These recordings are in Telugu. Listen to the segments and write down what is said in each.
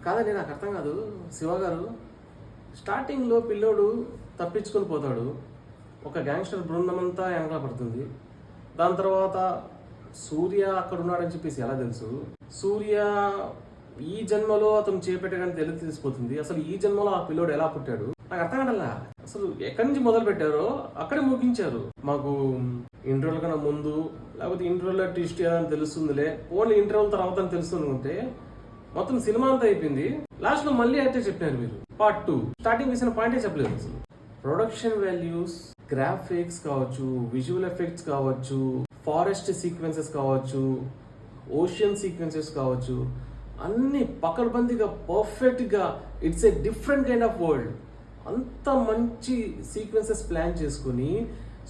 కాదండి, నాకు అర్థం కాదు. శివ గారు స్టార్టింగ్లో పిల్లోడు తప్పించుకొని పోతాడు, ఒక గ్యాంగ్స్టర్ బృందం అంతా వెనకాల పడుతుంది. దాని తర్వాత సూర్య అక్కడ ఉన్నాడని చెప్పేసి ఎలా తెలుసు? సూర్య ఈ జన్మలో అతను చేపెట్టగానే తెలిసిపోతుంది. అసలు ఈ జన్మలో ఆ పిల్లోడు ఎలా పుట్టాడు నాకు అర్థం కాదల్లా. అసలు ఎక్కడి నుంచి మొదలు పెట్టారో అక్కడే ముగించారు. మాకు ఇంటర్వ్యూల కన్నా ముందు లేకపోతే ఇంటర్వ్యూలో ట్విస్ట్ ఏదని తెలుస్తుందిలే, ఓన్లీ ఇంటర్వ్యూల తర్వాత అని తెలుస్తుంది అనుకుంటే మొత్తం సినిమా అంతా అయిపోయింది. లాస్ట్ లో మళ్ళీ అయితే చెప్పినారు మీరు పార్ట్ 2. స్టార్టింగ్ చేసిన పాయింటే చెప్పలేదు. అసలు ప్రొడక్షన్ వాల్యూస్, గ్రాఫిక్స్ కావచ్చు, విజువల్ ఎఫెక్ట్స్ కావచ్చు, ఫారెస్ట్ సీక్వెన్సెస్ కావచ్చు, ఓషియన్ సీక్వెన్సెస్ కావచ్చు, అన్ని పకడ్బందీగా పర్ఫెక్ట్ గా it's a different kind of world. అంత మంచి సీక్వెన్సెస్ ప్లాన్ చేసుకుని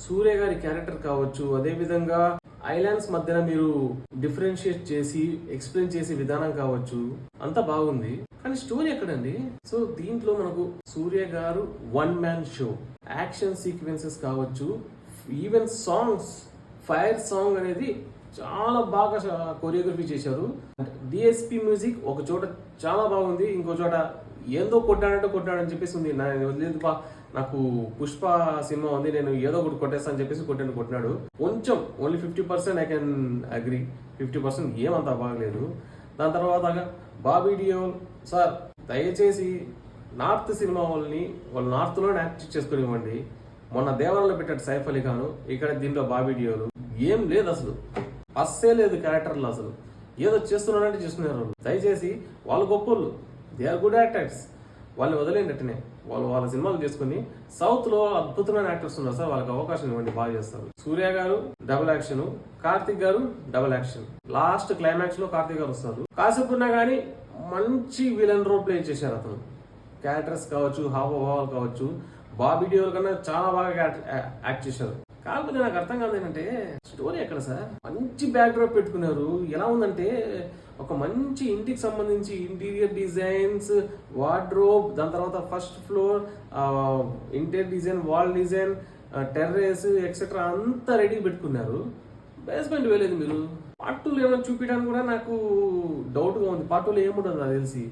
సూర్య గారి క్యారెక్టర్ కావచ్చు, అదేవిధంగా ఐలాండ్స్ మధ్యన మీరు డిఫరెన్షియేట్ చేసి ఎక్స్ప్లెయిన్ చేసే విధానం కావచ్చు, అంత బాగుంది. కానీ స్టోరీ ఎక్కడండి? సో దీంట్లో మనకు సూర్య గారు one man show. Action sequences కావచ్చు, ఈవెన్ సాంగ్స్, ఫైర్ సాంగ్ అనేది చాలా బాగా కొరియోగ్రఫీ చేశారు. డిఎస్పి మ్యూజిక్ ఒక చోట చాలా బాగుంది, ఇంకో చోట ఏందో కొట్టాడని చెప్పేసి ఉంది. నాకు పుష్ప సినిమా ఉంది, నేను ఏదో ఒకటి కొట్టేస్తా అని చెప్పేసి కొట్టినాడు. కొంచెం ఓన్లీ 50% ఐ కెన్ అగ్రీ, 50% ఏమంతా బాగలేదు. దాని తర్వాత బాబీ డియోల్ సార్, దయచేసి నార్త్ సినిమా వాళ్ళు నార్త్లోనే యాక్ట్ చేసుకుని ఇవ్వండి. మొన్న దేవరంలో పెట్టాడు సైఫ్ అలీ ఖాన్, ఇక్కడ దీంట్లో బాబీ డియోల్ ఏం లేదు, అసలు అస్సే లేదు క్యారెక్టర్లు. అసలు ఏదో చేస్తున్నారంటే చేస్తున్నారు. దయచేసి వాళ్ళు గొప్పలు, దే ఆర్ గుడ్ యాక్టర్స్, వాళ్ళని వదిలేనట్టునే వాళ్ళ సినిమాలు చేసుకుని సౌత్ లో అద్భుతమైన యాక్టర్స్ ఉన్నారు సార్, వాళ్ళకి అవకాశం ఇవ్వండి, బాగా చేస్తారు. సూర్య గారు డబుల్ యాక్షన్, కార్తిక్ గారు డబుల్ యాక్షన్. లాస్ట్ క్లైమాక్స్ లో కార్తిక్ గారు వస్తారు. కాసేపు ఉన్నా కానీ మంచి విలన్ రోల్ ప్లే చేశారు. అతను క్యారెక్టర్స్ కావచ్చు, హావభావాలు కావచ్చు, బాబీ డియోల్ కన్నా చాలా బాగా యాక్ట్ చేశారు. కాకపోతే నాకు అర్థం కాదు ఏంటంటే స్టోరీ ఎక్కడ సార్? మంచి బ్యాక్ డ్రాప్ పెట్టుకున్నారు. ఎలా ఉందంటే ఒక మంచి ఇంటికి సంబంధించి ఇంటీరియర్ డిజైన్స్, వార్డ్రోబ్, దాని తర్వాత first floor interior design, wall design, terrace etcetera అంతా రెడీ పెట్టుకున్నారు. బేస్మెంట్ వేయలేదు మీరు. పార్ట్ 2లో ఏమైనా చూపించడానికి కూడా నాకు డౌట్ గా ఉంది. పార్ట్ 2లో ఏముంటుంది నాకు తెలిసి.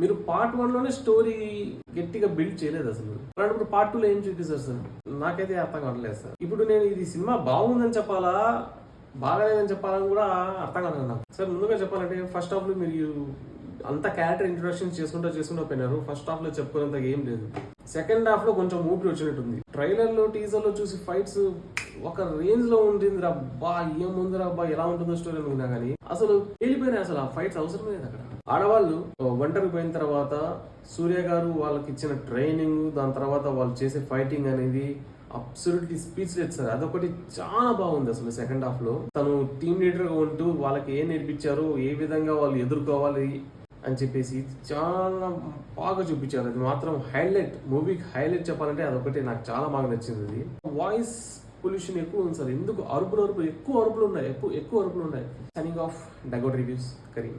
మీరు పార్ట్ 1లోనే స్టోరీ గట్టిగా బిల్డ్ చేయలేదు అసలు. అలాంటప్పుడు పార్ట్ 2లో ఏం చూపిస్తారు సార్? నాకైతే అర్థం కావట్లేదు సార్. ఇప్పుడు నేను ఇది సినిమా బాగుందని చెప్పాలా, బాగాలేదని చెప్పాలని కూడా అర్థం కాదు నాకు సార్. ముందుగా చెప్పాలంటే ఫస్ట్ హాఫ్ లో మీరు అంత క్యారెక్టర్ ఇంట్రొడక్షన్ చేసుకుంటూ పోయినారు. ఫస్ట్ హాఫ్ లో చెప్పుకునేంత ఏం లేదు. సెకండ్ హాఫ్ లో కొంచెం ఊపిరి వచ్చినట్టుంది. ట్రైలర్ లో, టీజర్ లో చూసి ఫైట్స్ ఒక రేంజ్ లో ఉంటుంది రబ్బా, ఏముంది రబ్బా, ఎలా ఉంటుందో స్టోరీ అనుకున్నా కానీ అసలు వెళ్ళిపోయినాయి. అసలు ఆ ఫైట్స్ అవసరం లేదు అక్కడ. ఆడవాళ్ళు ఒంటరికి పోయిన తర్వాత సూర్య గారు వాళ్ళకి ఇచ్చిన ట్రైనింగ్, దాని తర్వాత వాళ్ళు చేసే ఫైటింగ్ అనేది అబ్సల్యూట్లీ స్పీచ్లెస్ సార్. అదొకటి చాలా బాగుంది అసలు. సెకండ్ హాఫ్ లో తను టీమ్ లీడర్ గా ఉంటూ వాళ్ళకి ఏం నేర్పించారు, ఏ విధంగా వాళ్ళు ఎదుర్కోవాలి అని చెప్పేసి చాలా బాగా చూపించారు. అది మాత్రం హైలైట్, మూవీకి హైలైట్ చెప్పాలంటే అదొకటి నాకు చాలా బాగా నచ్చింది. వాయిస్ పొల్యూషన్ ఎక్కువ ఉంది సార్. ఎందుకు ఎక్కువ అరుపులు ఉన్నాయి. Signing off dugout reviews Karim.